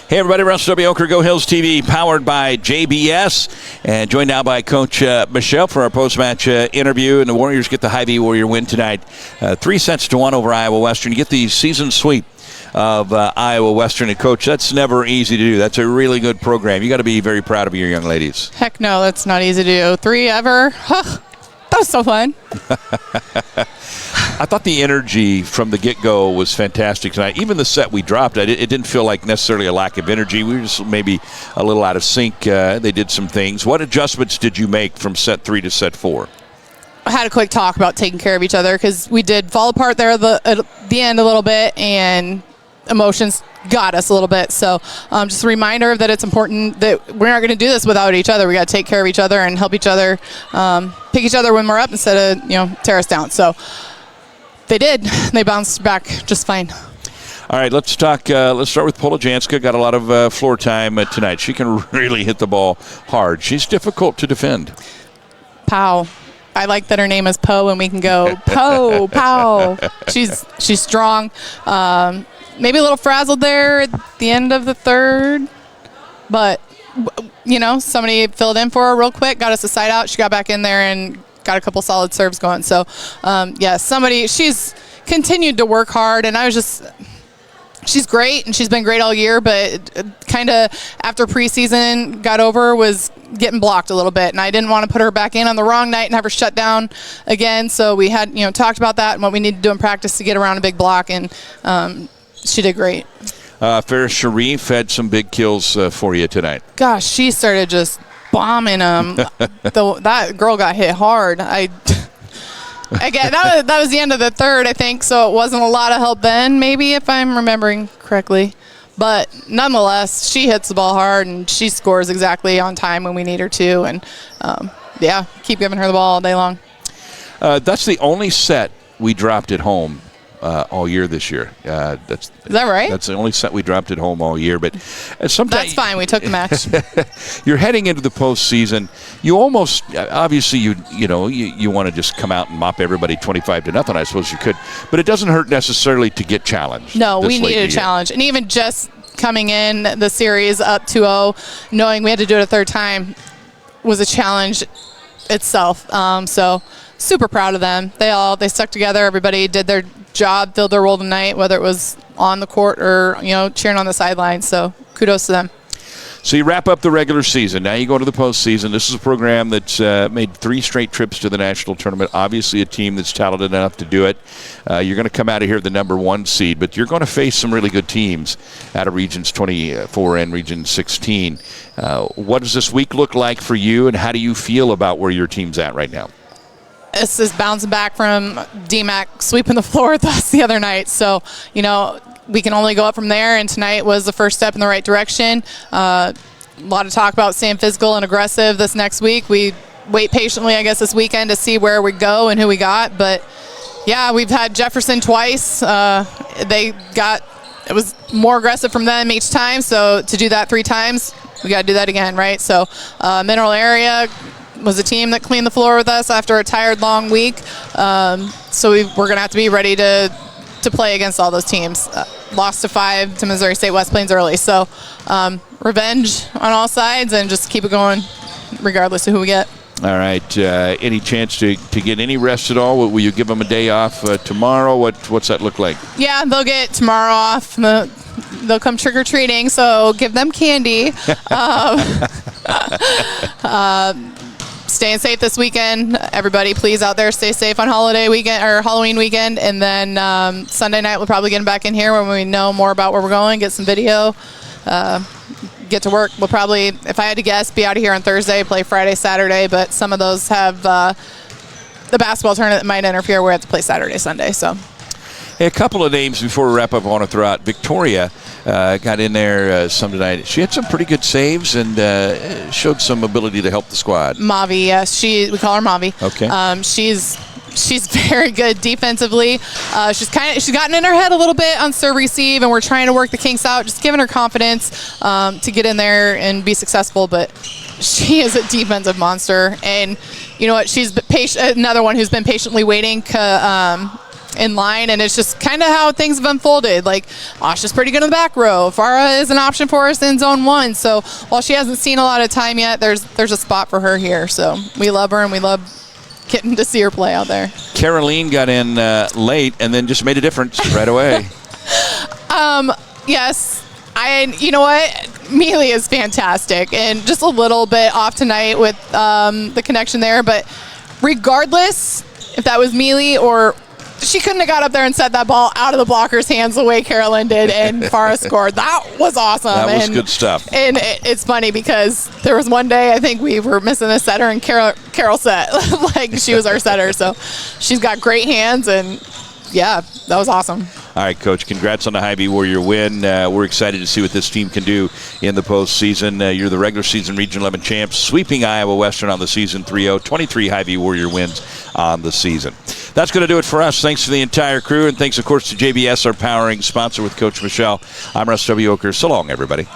Hey, everybody, Russ W. Oker, Go Hills TV, powered by JBS, and joined now by Coach Michelle for our post-match interview. And the Warriors get the Hy-Vee Warrior win tonight, 3-1 over Iowa Western. You get the season sweep of Iowa Western. And, Coach, that's never easy to do. That's a really good program. You got to be very proud of your young ladies. Heck no, that's not easy to do. 3 ever. That was so fun. I thought the energy from the get-go was fantastic tonight. Even the set we dropped, it didn't feel like necessarily a lack of energy. We were just maybe a little out of sync. They did some things. What adjustments did you make from set 3 to set 4? I had a quick talk about taking care of each other because we did fall apart there at the end a little bit, and emotions got us a little bit. So just a reminder that it's important that we're not going to do this without each other. We got to take care of each other and help each other, pick each other when we're up instead of, tear us down. So they did. They bounced back just fine. All right, let's talk. Let's start with Polajanska. Got a lot of floor time tonight. She can really hit the ball hard. She's difficult to defend. Pow. I like that her name is Poe, and we can go Poe, Pow. She's strong. Maybe a little frazzled there at the end of the third, but somebody filled in for her real quick, got us a side out. She got back in there and got a couple solid serves going. So, she's continued to work hard, and she's great, and she's been great all year, but kind of after preseason got over was getting blocked a little bit, and I didn't want to put her back in on the wrong night and have her shut down again. So we had, talked about that and what we need to do in practice to get around a big block, and she did great. Farrah Sharif had some big kills for you tonight. Gosh, she started just bombing them. That girl got hit hard. Again, that was the end of the third, I think, so it wasn't a lot of help then, maybe, if I'm remembering correctly. But nonetheless, she hits the ball hard, and she scores exactly on time when we need her to. And, keep giving her the ball all day long. That's the only set we dropped at home all year this year. Is that right? That's the only set we dropped at home all year. But sometimes that's fine. We took the match. You're heading into the postseason. You almost, obviously, you want to just come out and mop everybody 25-0. I suppose you could, but it doesn't hurt necessarily to get challenged. No, we needed a challenge, and even just coming in the series up 2-0, knowing we had to do it a third time, was a challenge itself. So super proud of them. They stuck together. Everybody did their job, filled their role tonight, whether it was on the court or cheering on the sidelines. So kudos to them. So you wrap up the regular season. Now you go to the postseason. This is a program that's made 3 straight trips to the national tournament. Obviously a team that's talented enough to do it. You're going to come out of here the number 1 seed, but you're going to face some really good teams out of Regions 24 and Region 16. What does this week look like for you, and how do you feel about where your team's at right now? This is bouncing back from DMAC sweeping the floor with us the other night. So, we can only go up from there, and tonight was the first step in the right direction. A lot of talk about staying physical and aggressive this next week. We wait patiently, I guess, this weekend to see where we go and who we got. But, yeah, we've had Jefferson twice. It was more aggressive from them each time. So to do that 3 times, we got to do that again, right? So Mineral Area was a team that cleaned the floor with us after a tired, long week. So we're going to have to be ready to play against all those teams. Lost to 5 to Missouri State West Plains early. So revenge on all sides, and just keep it going regardless of who we get. All right. Any chance to get any rest at all? Will you give them a day off tomorrow? What's that look like? Yeah, they'll get tomorrow off. They'll come trick-or-treating, so give them candy. Staying safe this weekend. Everybody, please, out there, stay safe on holiday weekend or Halloween weekend. And then Sunday night, we'll probably get them back in here when we know more about where we're going, get some video, get to work. We'll probably, if I had to guess, be out of here on Thursday, play Friday, Saturday. But some of those have the basketball tournament that might interfere. We have to play Saturday, Sunday. So. Hey, a couple of names before we wrap up I want to throw out. Victoria got in there some tonight. She had some pretty good saves and showed some ability to help the squad. Mavi, yes. We call her Mavi. Okay. She's very good defensively. She's gotten in her head a little bit on serve receive, and we're trying to work the kinks out, just giving her confidence to get in there and be successful. But she is a defensive monster, and you know what? She's another one who's been patiently waiting. in line, and it's just kind of how things have unfolded. Like, Asha's pretty good in the back row. Farah is an option for us in zone 1. So while she hasn't seen a lot of time yet, there's a spot for her here. So we love her, and we love getting to see her play out there. Caroline got in late and then just made a difference right away. Yes. You know what? Mealy is fantastic, and just a little bit off tonight with the connection there. But regardless, if that was Mealy or she couldn't have got up there and set that ball out of the blocker's hands the way Carolyn did, and Farah scored. That was awesome. That was good stuff. And it's funny because there was one day I think we were missing a setter, and Carol set. Like, she was our setter. So she's got great hands, and yeah, that was awesome. All right, Coach, congrats on the Hy-Vee Warrior win. We're excited to see what this team can do in the postseason. You're the regular season Region 11 champs, sweeping Iowa Western on the season 3-0, 23 Hy-Vee Warrior wins on the season. That's going to do it for us. Thanks to the entire crew, and thanks, of course, to JBS, our powering sponsor with Coach Michelle. I'm Russ W. Oker. So long, everybody.